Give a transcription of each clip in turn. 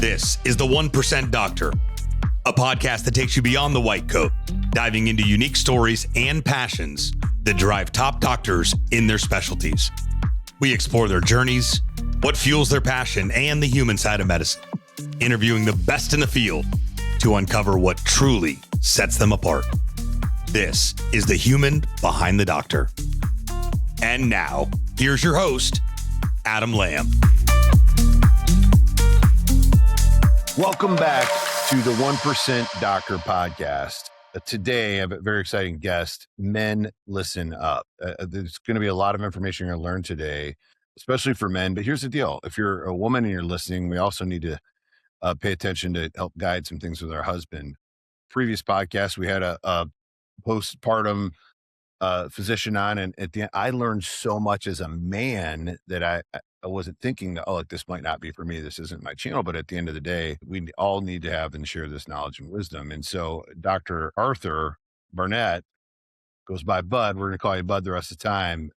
This is the 1% Doctor, a podcast that takes you beyond the white coat, diving into unique stories and passions that drive top doctors in their specialties. We explore their journeys, what fuels their passion, and the human side of medicine, interviewing the best in the field to uncover what truly sets them apart. This is the human behind the doctor. And now, here's your host, Adam Lamb. Welcome back to the 1% Doctor podcast. Today, I have a very exciting guest. Men, listen up. There's going to be a lot of information you're going to learn today, especially for men. But here's the deal. If you're a woman and you're listening, we also need to pay attention to help guide some things with our husband. Previous podcast, we had a postpartum physician on, and at the end, I learned so much as a man that I wasn't thinking that, like, this might not be for me. This isn't my channel. But at the end of the day, we all need to have and share this knowledge and wisdom. And so Dr. Arthur Burnett, goes by Bud, we're going to call you Bud the rest of the time,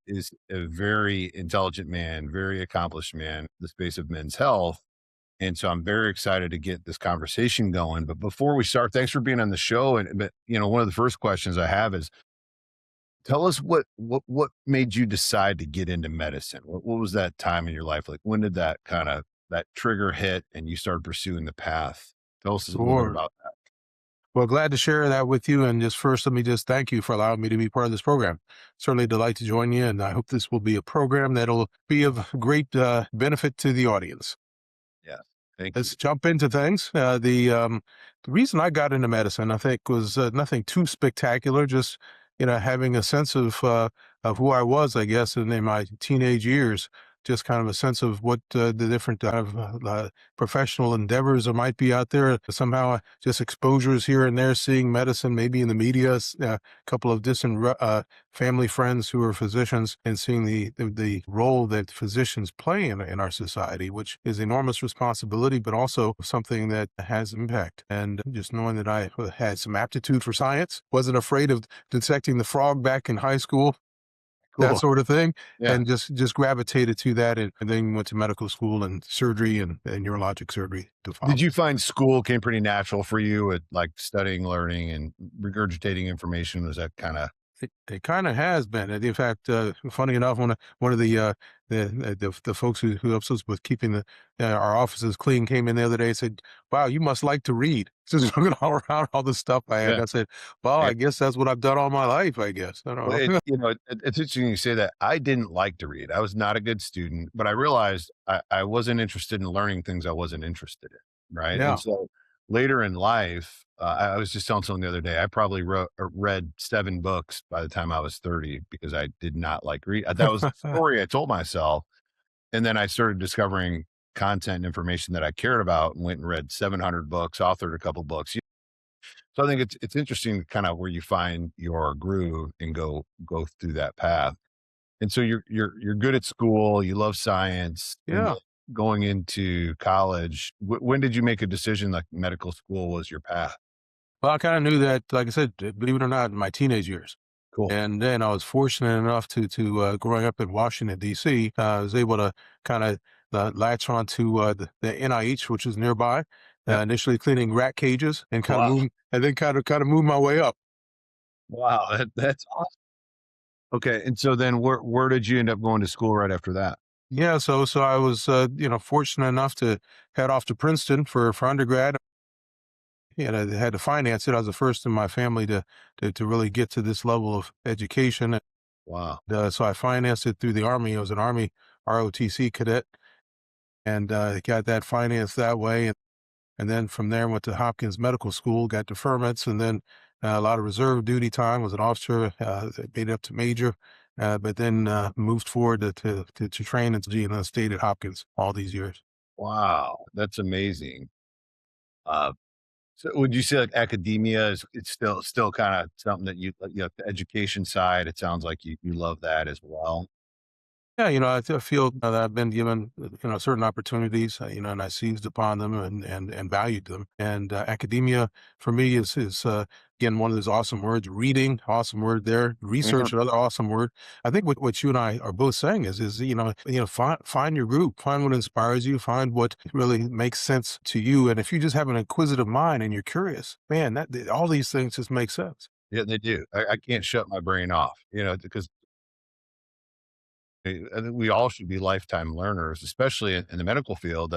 is a very intelligent man, very accomplished man in the space of men's health. And so I'm very excited to get this conversation going. But before we start, thanks for being on the show. But one of the first questions I have is, tell us what made you decide to get into medicine? What was that time in your life? Like, when did that trigger hit and you started pursuing the path? Tell us a little bit about that. Well, glad to share that with you. And just first, let me just thank you for allowing me to be part of this program. Certainly delight to join you. And I hope this will be a program that'll be of great benefit to the audience. Yeah. Thank Let's you. jump into things. The reason I got into medicine, I think, was nothing too spectacular. Just having a sense of who I was, I guess, in my teenage years, just kind of a sense of what the different professional endeavors there might be out there. Somehow just exposures here and there, seeing medicine, maybe in the media, a couple of distant family friends who are physicians, and seeing the role that physicians play in our society, which is enormous responsibility, but also something that has impact. And just knowing that I had some aptitude for science, wasn't afraid of dissecting the frog back in high school, that sort of thing, Yeah. and just gravitated to that, and then went to medical school and surgery and urologic surgery to follow. Did you find school came pretty natural for you at, like, studying, learning, and regurgitating information? Was that kind of... It kind of has been. And in fact, funny enough, one of the folks who helps us with keeping our offices clean came in the other day and said, "Wow, you must like to read." Just looking all around all the stuff I had. Yeah. I said, "Well, I guess that's what I've done all my life. I guess I don't know." Well, it's interesting you say that. I didn't like to read. I was not a good student, but I realized I wasn't interested in learning things I wasn't interested in. Right. Yeah. And so later in life, I was just telling someone the other day, I probably read 7 books by the time I was 30 because I did not like read. That was the story I told myself. And then I started discovering content and information that I cared about, and went and read 700 books, authored a couple books. So I think it's interesting kind of where you find your groove and go through that path. And so you're good at school, you love science. And Yeah. then going into college, when did you make a decision like medical school was your path? Well, I kind of knew that, like I said, believe it or not, in my teenage years. Cool. And then I was fortunate enough to growing up in Washington, D.C., I was able to kind of latch on to the NIH, which is nearby, Yeah. initially cleaning rat cages, and kind Wow. of move my way up. Wow, that's awesome. Okay, and so then where did you end up going to school right after that? Yeah, so I was fortunate enough to head off to Princeton for undergrad. And I had to finance it. I was the first in my family to really get to this level of education. Wow. So I financed it through the Army. I was an Army ROTC cadet, and got that financed that way. And then from there went to Hopkins Medical School, got deferments, and then a lot of reserve duty time. Was an officer, made it up to major, but then moved forward to train and stayed at Hopkins all these years. Wow, that's amazing. So would you say like academia it's still kind of something that the education side, it sounds like you love that as well? Yeah, I feel that I've been given, certain opportunities, and I seized upon them and valued them. And academia for me is again one of those awesome words. Reading, awesome word there. Mhm. Research, another awesome word. I think what you and I are both saying is find your group, find what inspires you, find what really makes sense to you. And if you just have an inquisitive mind and you're curious, man, that all these things just make sense. Yeah, they do. I can't shut my brain off, because I think we all should be lifetime learners, especially in the medical field.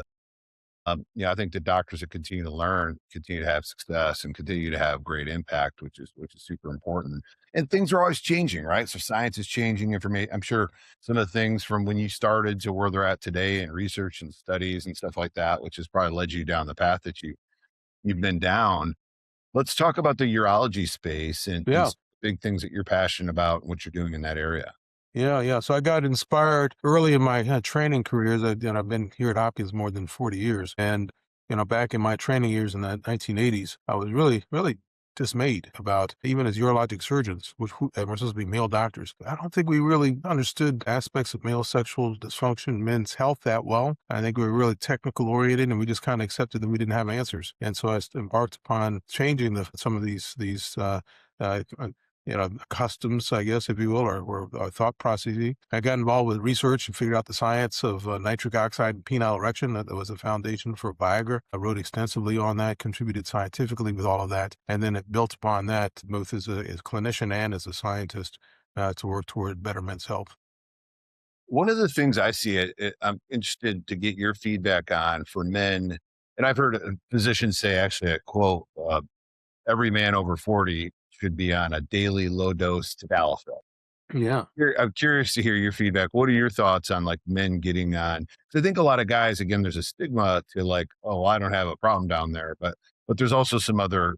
I think the doctors that continue to learn, continue to have success, and continue to have great impact, which is super important. And things are always changing, right? So science is changing. Information. I'm sure some of the things from when you started to where they're at today, and research and studies and stuff like that, which has probably led you down the path that you've been down. Let's talk about the urology space and Yeah. some big things that you're passionate about and what you're doing in that area. Yeah, yeah. So I got inspired early in my training careers. I've been here at Hopkins more than 40 years. And, back in my training years in the 1980s, I was really, really dismayed about even as urologic surgeons, and we're supposed to be male doctors. I don't think we really understood aspects of male sexual dysfunction, men's health that well. I think we were really technical oriented and we just kind of accepted that we didn't have answers. And so embarked upon changing some of uh, customs, I guess, if you will, or thought processes. I got involved with research and figured out the science of nitric oxide and penile erection. That was a foundation for Viagra. I wrote extensively on that, contributed scientifically with all of that, and then it built upon that, both as a clinician and as a scientist, to work toward better men's health. One of the things I see I'm interested to get your feedback on for men, and I've heard physicians say, actually, I quote, every man over 40 should be on a daily low dose tadalafil. Yeah. I'm curious to hear your feedback. What are your thoughts on like men getting on? 'Cause I think a lot of guys, again, there's a stigma to like, oh, I don't have a problem down there, but there's also some other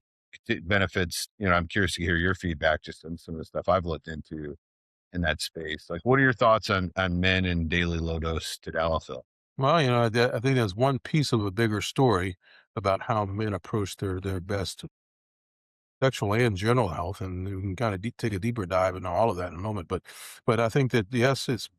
benefits. I'm curious to hear your feedback just on some of the stuff I've looked into in that space. Like, what are your thoughts on men and daily low dose tadalafil? Well, I think there's one piece of a bigger story about how men approach their best sexual and general health, and we can kind of take a deeper dive into all of that in a moment. But I think that yes, it's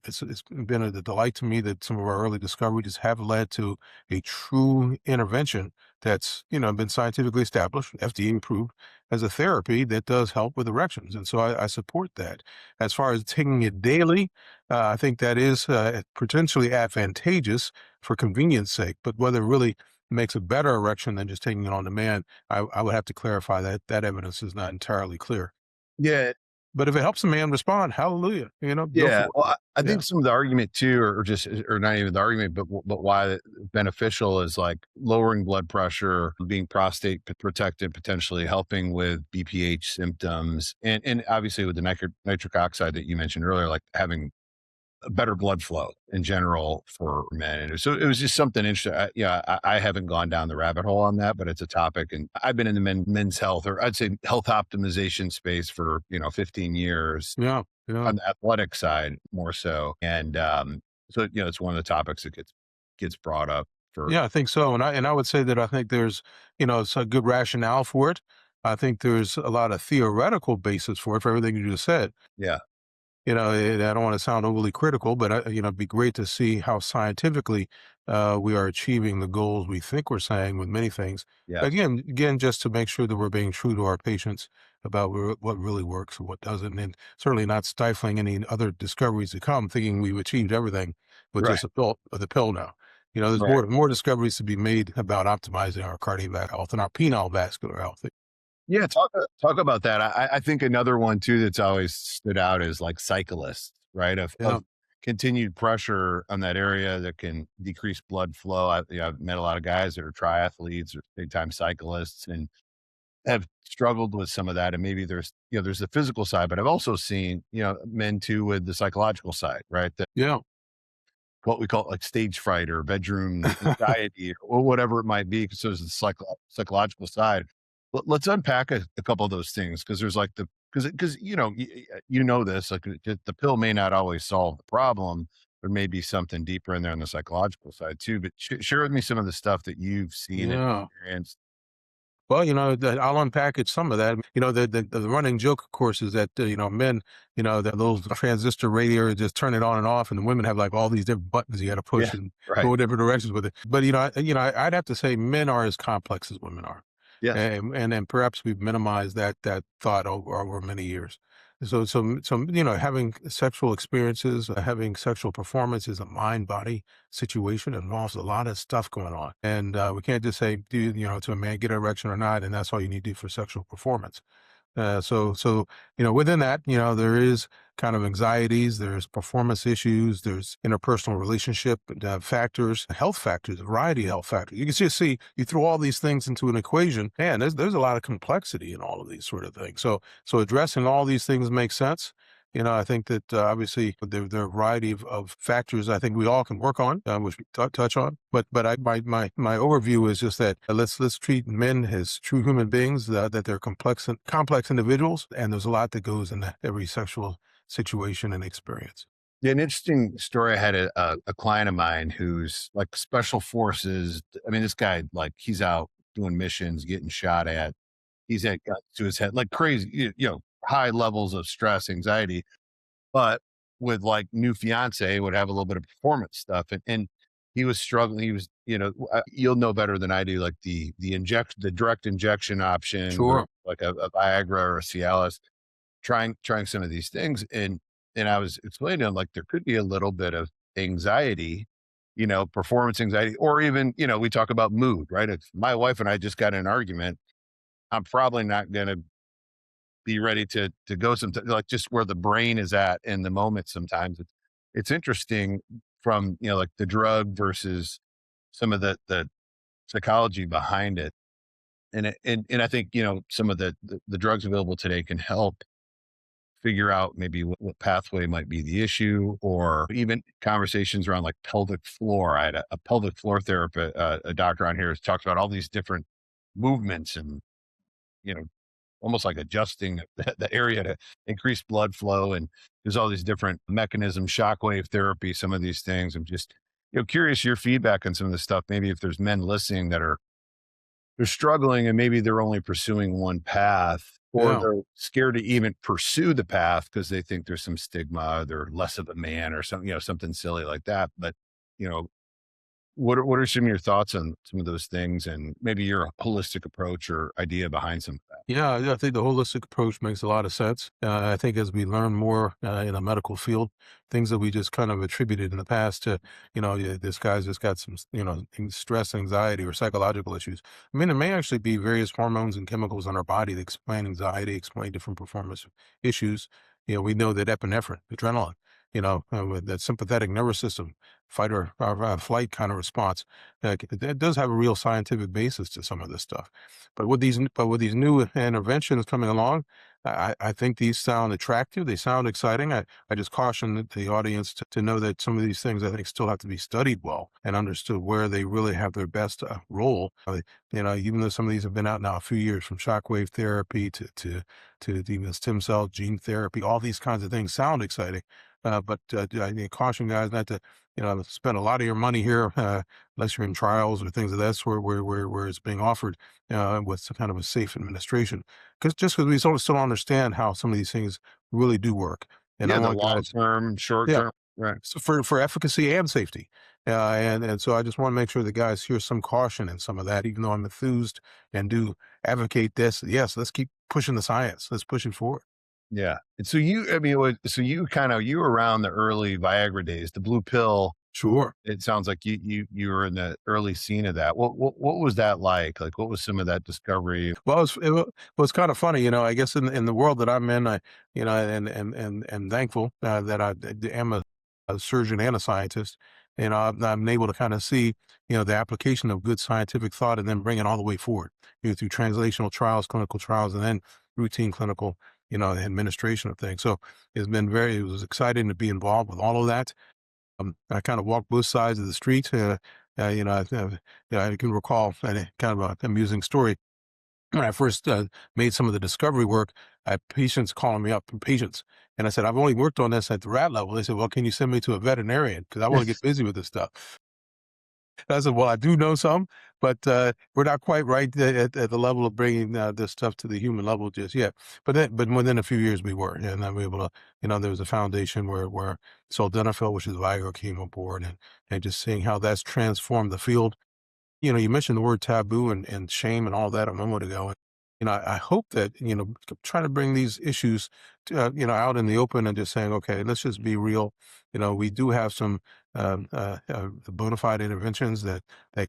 been a delight to me that some of our early discoveries have led to a true intervention that's been scientifically established, FDA approved as a therapy that does help with erections, and so I support that. As far as taking it daily, I think that is potentially advantageous for convenience sake, but whether it really makes a better erection than just taking it on demand, I would have to clarify that that evidence is not entirely clear. Yeah, But if it helps a man respond, hallelujah, go yeah. for it. Well, I think Yeah. some of the argument too, or not even the argument, but why beneficial is like lowering blood pressure, being prostate protected, potentially helping with BPH symptoms, and obviously with the nitric oxide that you mentioned earlier, like having a better blood flow in general for men. And so it was just something interesting. I haven't gone down the rabbit hole on that, but it's a topic, and I've been in the men's health, or I'd say health optimization space for 15 years Yeah. Yeah. on the athletic side more so. And so it's one of the topics that gets brought up for Yeah, I think so. And I would say that I think there's, it's a good rationale for it. I think there's a lot of theoretical basis for everything you just said. yeah, I don't want to sound overly critical, but it'd be great to see how scientifically we are achieving the goals we think we're saying with many things. yes, Again, just to make sure that we're being true to our patients about what really works and what doesn't, and certainly not stifling any other discoveries to come, thinking we've achieved everything with right, just the pill now. There's right. more discoveries to be made about optimizing our cardiovascular health and our penile vascular health. Yeah, talk about that. I think another one too that's always stood out is like cyclists, right? Yeah, Of continued pressure on that area that can decrease blood flow. I've met a lot of guys that are triathletes or big time cyclists and have struggled with some of that. And maybe there's the physical side, but I've also seen, men too with the psychological side, right? yeah, What we call like stage fright or bedroom anxiety or whatever it might be. So there's the psychological side. Let's unpack a couple of those things because there's like because you know this, like the pill may not always solve the problem. There may be something deeper in there on the psychological side too. But share with me some of the stuff that you've seen and yeah. experienced. Well, I'll unpackage some of that. The running joke, of course, is that, men, that little transistor radio, just turn it on and off, and the women have like all these different buttons you got to Yeah. push and Right. go in different directions with it. But, I'd have to say men are as complex as women are. Yes. And perhaps we've minimized that thought over many years. So, having sexual experiences, having sexual performance is a mind body situation. It involves a lot of stuff going on. And we can't just say, to a man, get an erection or not, and that's all you need to do for sexual performance. So, within that, there is kind of anxieties, there's performance issues, there's interpersonal relationship factors, health factors, a variety of health factors. You can just see, you throw all these things into an equation, and there's a lot of complexity in all of these sort of things. So addressing all these things makes sense. I think that obviously there are a variety of factors I think we all can work on, which we touch on. But my overview is just that let's treat men as true human beings, that they're complex individuals, and there's a lot that goes into every sexual situation and experience. Yeah, an interesting story. I had a client of mine who's like special forces. I mean, this guy, like, he's out doing missions, getting shot at. He's had guns to his head, like crazy, high levels of stress, anxiety. But with like new fiance, would have a little bit of performance stuff, and he was struggling. He was, you'll know better than I do, like the direct injection option, Sure. like a Viagra or a Cialis, trying some of these things, and I was explaining to him, like, there could be a little bit of anxiety, performance anxiety, or even, we talk about mood, right? If my wife and I just got in an argument, I'm probably not going to be ready to go sometime, like, just where the brain is at in the moment. Sometimes it's interesting from, like the drug versus some of the psychology behind it. And I think, some of the drugs available today can help figure out maybe what pathway might be the issue, or even conversations around like pelvic floor. I had a pelvic floor therapist, a doctor on here, who's talked about all these different movements and, you know, almost like adjusting the area to increase blood flow. And there's all these different mechanisms, shockwave therapy, some of these things. I'm just, curious your feedback on some of this stuff. Maybe if there's men listening that they're struggling and maybe they're only pursuing one path, or Yeah. they're scared to even pursue the path because they think there's some stigma, they're less of a man or something, something silly like that. But, you know, what are some of your thoughts on some of those things, and maybe your holistic approach or idea behind some of that? Yeah, I think the holistic approach makes a lot of sense. I think as we learn more in the medical field, things that we just kind of attributed in the past to, yeah, this guy's just got some, stress, anxiety, or psychological issues. I mean, there may actually be various hormones and chemicals in our body that explain anxiety, explain different performance issues. We know that epinephrine, adrenaline, with that sympathetic nervous system, fight or flight kind of response, it does have a real scientific basis to some of this stuff. But with these new interventions coming along, I think these sound attractive. They sound exciting. I just caution the audience to know that some of these things I think still have to be studied well and understood where they really have their best role. Even though some of these have been out now a few years, from shockwave therapy to even stem cell gene therapy, all these kinds of things sound exciting. But I caution guys not to spend a lot of your money here unless you're in trials or things of that sort where it's being offered with some kind of a safe administration. Because we sort of still don't understand how some of these things really do work. And I Yeah, the want long guys, term, short yeah, term, right? so for efficacy and safety. And so I just want to make sure the guys hear some caution in some of that, even though I'm enthused and do advocate this. Yes, let's keep pushing the science. Let's push it forward. Yeah. And so I mean, so you were around the early Viagra days, the blue pill. Sure. It sounds like you were in the early scene of that. What was that like? Like, what was some of that discovery? Well, it was kind of funny, I guess in the world that I'm in, and thankful that I am a surgeon and a scientist. I'm able to kind of see, the application of good scientific thought and then bring it all the way forward, through translational trials, clinical trials, and then routine clinical, administration of things. So it was exciting to be involved with all of that. I kind of walked both sides of the street. I can recall a kind of an amusing story. When I first made some of the discovery work, I had patients calling me up from patients. And I said, I've only worked on this at the rat level. They said, well, can you send me to a veterinarian? Because I want to get busy with this stuff. I said, well, I do know some, but we're not quite right at the level of bringing this stuff to the human level just yet. But within a few years we were, and then we were able to, there was a foundation where sildenafil, which is Viagra, came aboard, and just seeing how that's transformed the field. You mentioned the word taboo and shame and all that a moment ago. And, I hope that, trying to bring these issues, out in the open and just saying, okay, let's just be real. We do have some bona fide interventions that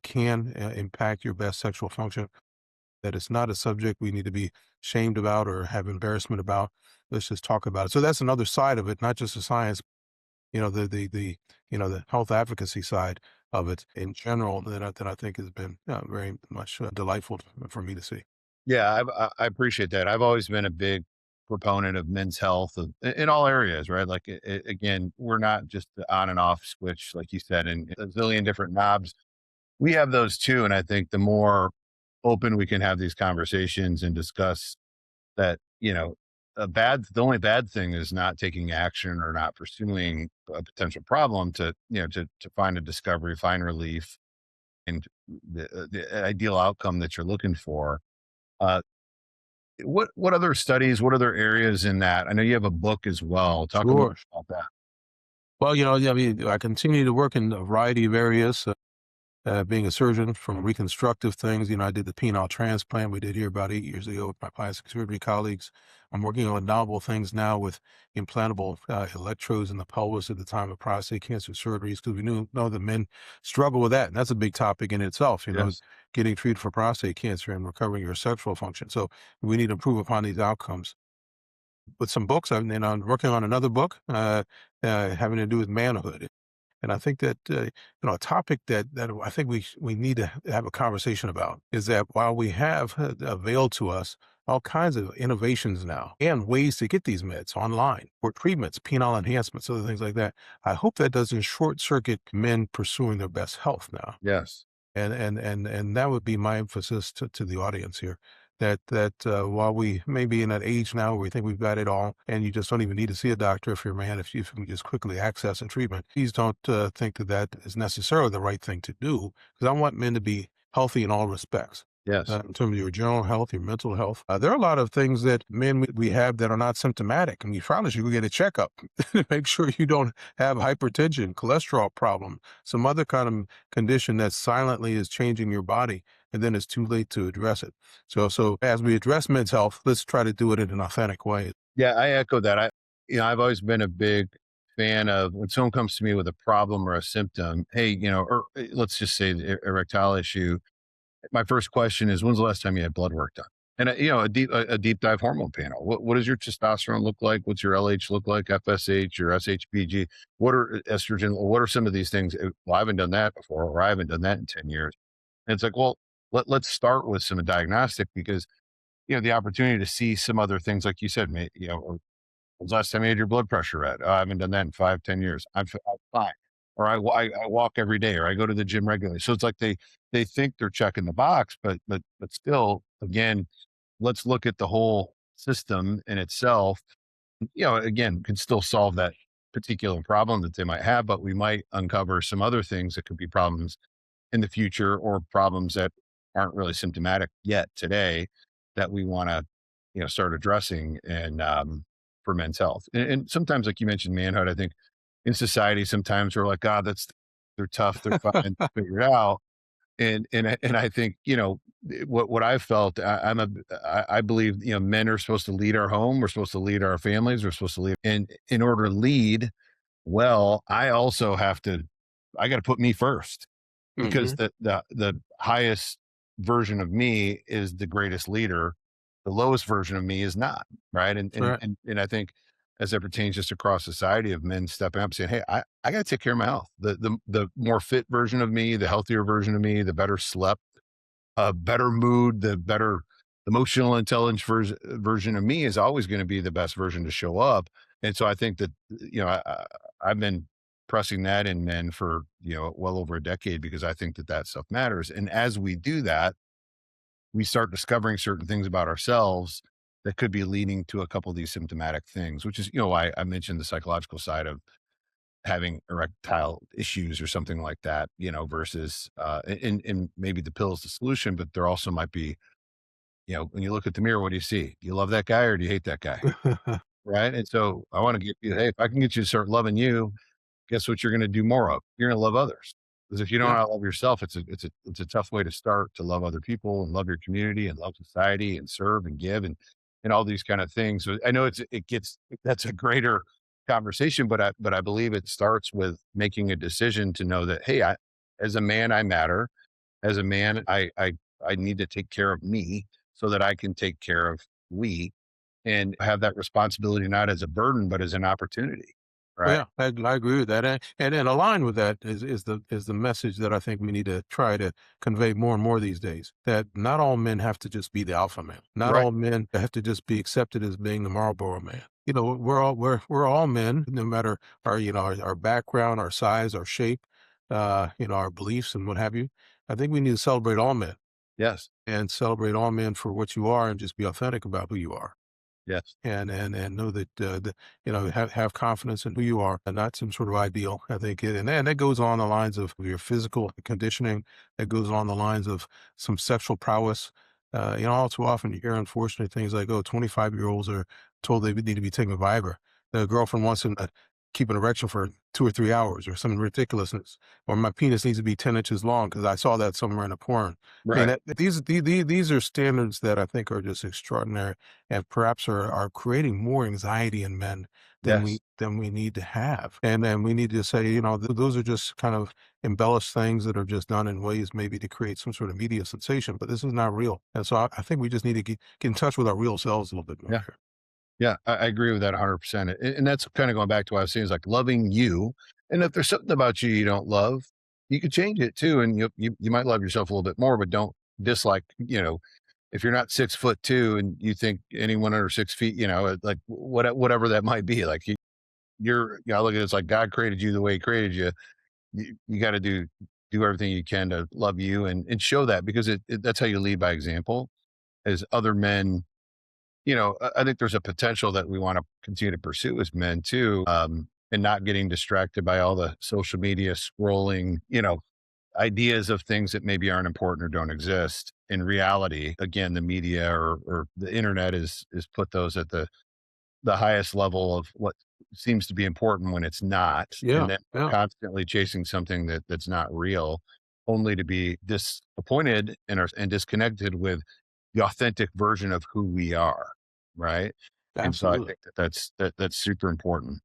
can impact your best sexual function, that it's not a subject we need to be shamed about or have embarrassment about. Let's just talk about it. So that's another side of it, not just the science, the health advocacy side of it in general that I think has been very much delightful for me to see. Yeah, I appreciate that. I've always been a big proponent of men's health in all areas, right? Like, again, we're not just the on and off switch, like you said, and a zillion different knobs. We have those too. And I think the more open we can have these conversations and discuss that, the only bad thing is not taking action or not pursuing a potential problem to find a discovery, find relief, and the ideal outcome that you're looking for. Uh, what other studies, what other areas in that? I know you have a book as well. Talk a little Sure. bit about that. Well, I mean, I continue to work in a variety of areas. Being a surgeon from reconstructive things, I did the penile transplant we did here about 8 years ago with my plastic surgery colleagues. I'm working on novel things now with implantable electrodes in the pelvis at the time of prostate cancer surgeries, because we know that men struggle with that. And that's a big topic in itself, Yes. getting treated for prostate cancer and recovering your sexual function. So we need to improve upon these outcomes. With some books, I'm working on another book having to do with manhood. And I think that, a topic that I think we need to have a conversation about is that while we have availed to us all kinds of innovations now and ways to get these meds online or treatments, penile enhancements, other things like that, I hope that doesn't short circuit men pursuing their best health now. Yes. And that would be my emphasis to the audience here. That while we may be in that age now where we think we've got it all, and you just don't even need to see a doctor if you're a man, if you can just quickly access a treatment, please don't think that is necessarily the right thing to do. Because I want men to be healthy in all respects. Yes. In terms of your general health, your mental health, there are a lot of things that men we have that are not symptomatic, and you probably should go get a checkup to make sure you don't have hypertension, cholesterol problem, some other kind of condition that silently is changing your body, and then it's too late to address it. So as we address men's health, let's try to do it in an authentic way. Yeah, I echo that. I've always been a big fan of when someone comes to me with a problem or a symptom. Hey, or let's just say the erectile issue. My first question is, when's the last time you had blood work done? And a deep dive hormone panel. What does your testosterone look like? What's your LH look like? FSH or SHBG? What are estrogen? What are some of these things? Well, I haven't done that before, or I haven't done that in 10 years. And it's like, well, let's start with some diagnostic, because the opportunity to see some other things, like you said, or when's the last time you had your blood pressure read? Oh, I haven't done that in 5, 10 years. I'm fine. Or I walk every day, or I go to the gym regularly. So it's like they think they're checking the box, but still, again, let's look at the whole system in itself. Again, could still solve that particular problem that they might have, but we might uncover some other things that could be problems in the future, or problems that aren't really symptomatic yet today, that we want to, start addressing, and for men's health. And sometimes, like you mentioned, manhood, I think in society, sometimes we're like, God, they're tough, they're fine, figure it out. And I think, what I've felt, I believe, men are supposed to lead our home. We're supposed to lead our families. We're supposed to lead. And in order to lead well, I got to put me first, because Hmm. the highest version of me is the greatest leader. The lowest version of me is not, right. And and Right. and, and I think, as it pertains just across society, of men stepping up saying, hey, I got to take care of my health. The more fit version of me, the healthier version of me, the better slept, better mood, the better emotional intelligence version of me is always going to be the best version to show up. And so I think that, I've been pressing that in men for, well over a decade, because I think that stuff matters. And as we do that, we start discovering certain things about ourselves that could be leading to a couple of these symptomatic things, which is, why I mentioned the psychological side of having erectile issues or something like that, versus, and maybe the pill is the solution, but there also might be, when you look at the mirror, what do you see? Do you love that guy or do you hate that guy? Right. And so I want to get you, hey, if I can get you to start loving you, guess what you're going to do more of? You're going to love others. Because if you don't know Yeah. how to love yourself, it's a tough way to start to love other people and love your community and love society and serve and give and all these kind of things. So I know that's a greater conversation, but I believe it starts with making a decision to know that, hey, as a man, I matter. As a man, I need to take care of me so that I can take care of we and have that responsibility not as a burden, but as an opportunity. Well, Right. yeah, I agree with that, and aligned with that is the message that I think we need to try to convey more and more these days. That not all men have to just be the alpha man. Not Right. all men have to just be accepted as being the Marlboro man. We're all men, no matter our background, our size, our shape, our beliefs and what have you. I think we need to celebrate all men Yes. and celebrate all men for what you are, and just be authentic about who you are Yes. and know that have confidence in who you are and not some sort of ideal. I think and that goes on the lines of your physical conditioning. That goes on the lines of some sexual prowess. All too often you hear unfortunate things like, oh, 25-year-olds are told they need to be taking Viagra. The girlfriend wants them to keep an erection for 2 or 3 hours or some ridiculousness, or my penis needs to be 10 inches long because I saw that somewhere in a porn. I mean, Right. these are standards that I think are just extraordinary, and perhaps are creating more anxiety in men than we Yes. than we need to have. And then we need to say, those are just kind of embellished things that are just done in ways maybe to create some sort of media sensation, but this is not real. And so I think we just need to get in touch with our real selves a little bit more Yeah. here. Yeah. I agree with that 100%. And that's kind of going back to what I was saying is like loving you. And if there's something about you you don't love, you could change it too. And you might love yourself a little bit more, but don't dislike, if you're not 6'2" and you think anyone under 6 feet, like whatever that might be, like I look at it as like God created you the way he created you. You got to do everything you can to love you and show that because that's how you lead by example as other men. I think there's a potential that we want to continue to pursue as men too, and not getting distracted by all the social media scrolling, ideas of things that maybe aren't important or don't exist. In reality, again, the media or the internet is put those at the highest level of what seems to be important when it's not, and Yeah, then we're yeah, constantly chasing something that's not real, only to be disappointed and disconnected with the authentic version of who we are, right? And so I absolutely. think that's super important.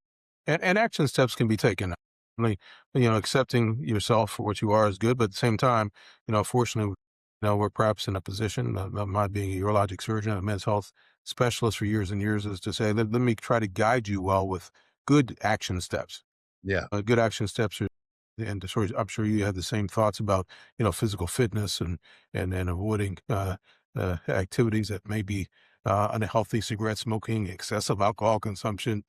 And action steps can be taken. I mean, accepting yourself for what you are is good, but at the same time, fortunately, we're perhaps in a position, my being a urologic surgeon, a men's health specialist for years and years, is to say, let me try to guide you well with good action steps. Yeah, Good action steps are, and I'm sure you have the same thoughts about, physical fitness and avoiding activities that may be unhealthy, cigarette smoking, excessive alcohol consumption,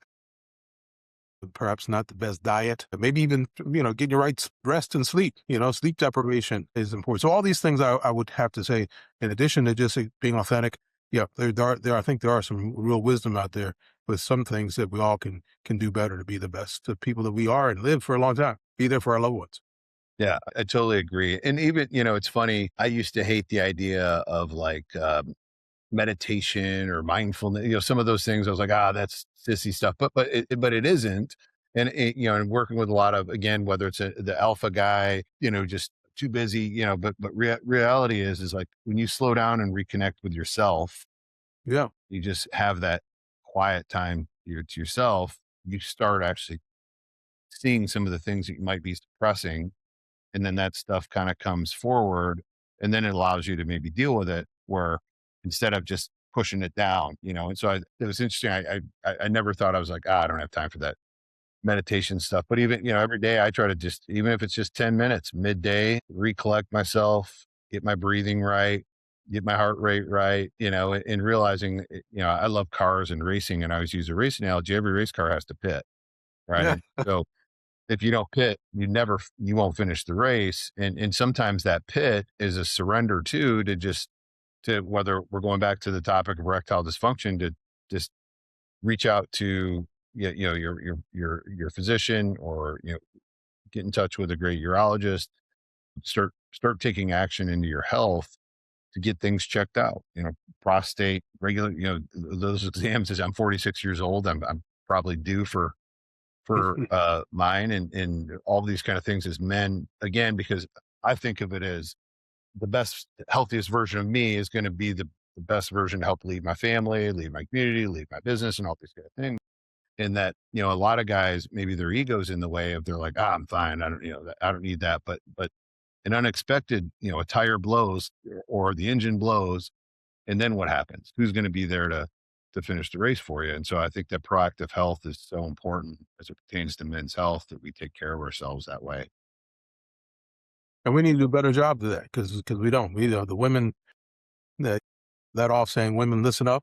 perhaps not the best diet, maybe even, getting your right rest and sleep. Sleep deprivation is important. So all these things I would have to say, in addition to just being authentic, yeah, I think there are some real wisdom out there with some things that we all can do better to be the best the people that we are and live for a long time, be there for our loved ones. yeah, I totally agree. And even, it's funny. I used to hate the idea of like, meditation or mindfulness, some of those things I was like, that's sissy stuff, but it isn't. And and working with a lot of, again, whether it's the alpha guy, just too busy, but reality is like when you slow down and reconnect with yourself, Yeah, you just have that quiet time to yourself, you start actually seeing some of the things that you might be suppressing, and then that stuff kind of comes forward, and then it allows you to maybe deal with it where instead of just pushing it down, and so it was interesting. I never thought I was like, I don't have time for that meditation stuff, but even, every day I try to just, even if it's just 10 minutes midday, recollect myself, get my breathing right, get my heart rate right, and realizing, I love cars and racing, and I always use a race analogy. Every race car has to pit, right? yeah, And so if you don't pit, you won't finish the race. And sometimes that pit is a surrender too, to whether we're going back to the topic of erectile dysfunction, to just reach out to your physician, or get in touch with a great urologist. Start taking action into your health to get things checked out. Prostate, regular, those exams. As I'm 46 years old, I'm probably due for mine, and all these kind of things as men, again, because I think of it as the best, healthiest version of me is going to be the best version to help lead my family, lead my community, lead my business, and all these kind of things. And that, a lot of guys, maybe their ego's in the way of, they're like, I'm fine. I don't need that. But an unexpected, a tire blows or the engine blows. And then what happens? Who's going to be there to finish the race for you? And so I think that proactive health is so important as it pertains to men's health, that we take care of ourselves that way. And we need to do a better job of that, because we don't. The women that let off saying, women, listen up.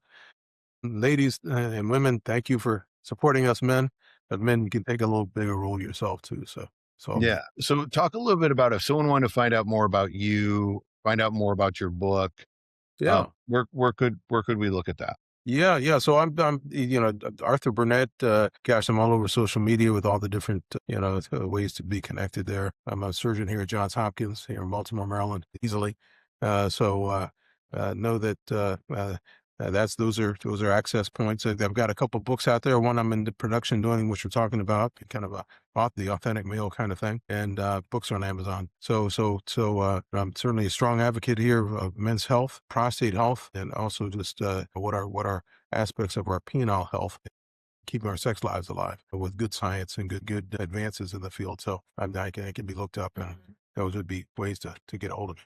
Ladies and women, thank you for supporting us men. But men, you can take a little bigger role yourself too. So yeah. So talk a little bit about, if someone wanted to find out more about you, find out more about your book. Yeah. Where could we look at that? Yeah. So I'm Arthur Burnett. Gosh, I'm all over social media with all the different, ways to be connected there. I'm a surgeon here at Johns Hopkins here in Baltimore, Maryland, easily. So know that those are access points. I've got a couple books out there. One I'm in the production doing, which we're talking about, kind of the authentic male kind of thing, and books on Amazon. So I'm certainly a strong advocate here of men's health, prostate health, and also just what are aspects of our penile health, keeping our sex lives alive with good science and good advances in the field. So I can be looked up, and those would be ways to get a hold of it.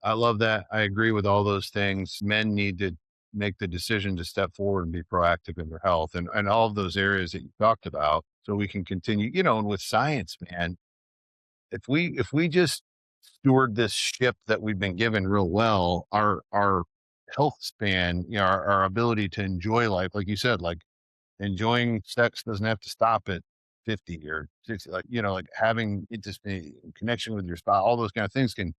I love that. I agree with all those things. Men need to make the decision to step forward and be proactive in their health, and all of those areas that you talked about, so we can continue, and with science, man, if we just steward this ship that we've been given real well, our health span, our ability to enjoy life, like you said, like enjoying sex doesn't have to stop at 50 or 60, like having intimacy, connection with your spouse, all those kind of things can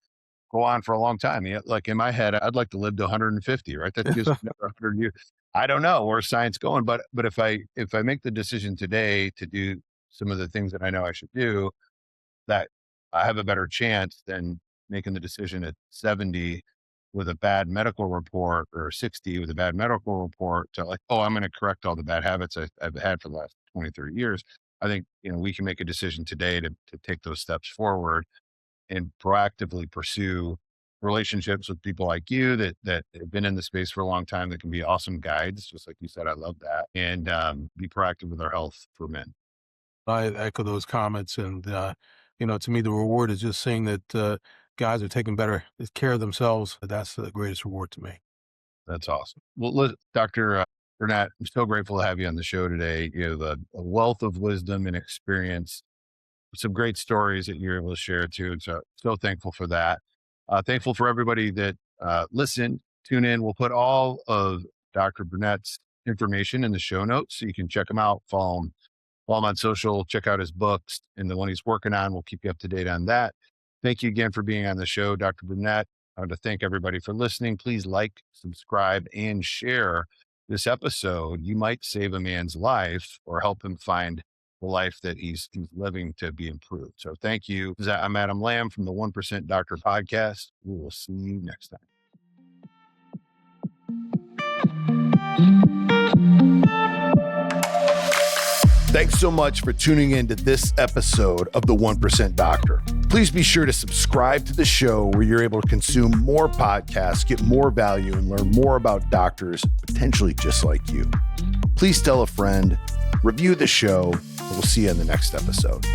go on for a long time. Like in my head, I'd like to live to 150, right? That gives another 100 years. I don't know where's science going, but if I make the decision today to do some of the things that I know I should do, that I have a better chance than making the decision at 70 with a bad medical report, or 60 with a bad medical report, to like, I'm going to correct all the bad habits I've had for the last 20, 30 years. I think, we can make a decision today to take those steps forward and proactively pursue relationships with people like you that have been in the space for a long time, that can be awesome guides, just like you said. I love that. And be proactive with our health for men. I echo those comments. And, to me, the reward is just seeing that guys are taking better care of themselves. That's the greatest reward to me. That's awesome. Well, Dr. Burnett, I'm so grateful to have you on the show today. You have a wealth of wisdom and experience, some great stories that you're able to share too. And so thankful for that. Thankful for everybody that listened, tune in. We'll put all of Dr. Burnett's information in the show notes, so you can check him out, follow him on social, check out his books and the one he's working on. We'll keep you up to date on that. Thank you again for being on the show, Dr. Burnett. I want to thank everybody for listening. Please like, subscribe, and share this episode. You might save a man's life or help him find the life that he's living to be improved. So thank you. I'm Adam Lamb from the 1% Doctor Podcast. We will see you next time. Thanks so much for tuning in to this episode of the 1% Doctor. Please be sure to subscribe to the show, where you're able to consume more podcasts, get more value, and learn more about doctors potentially just like you. Please tell a friend, review the show, and we'll see you in the next episode.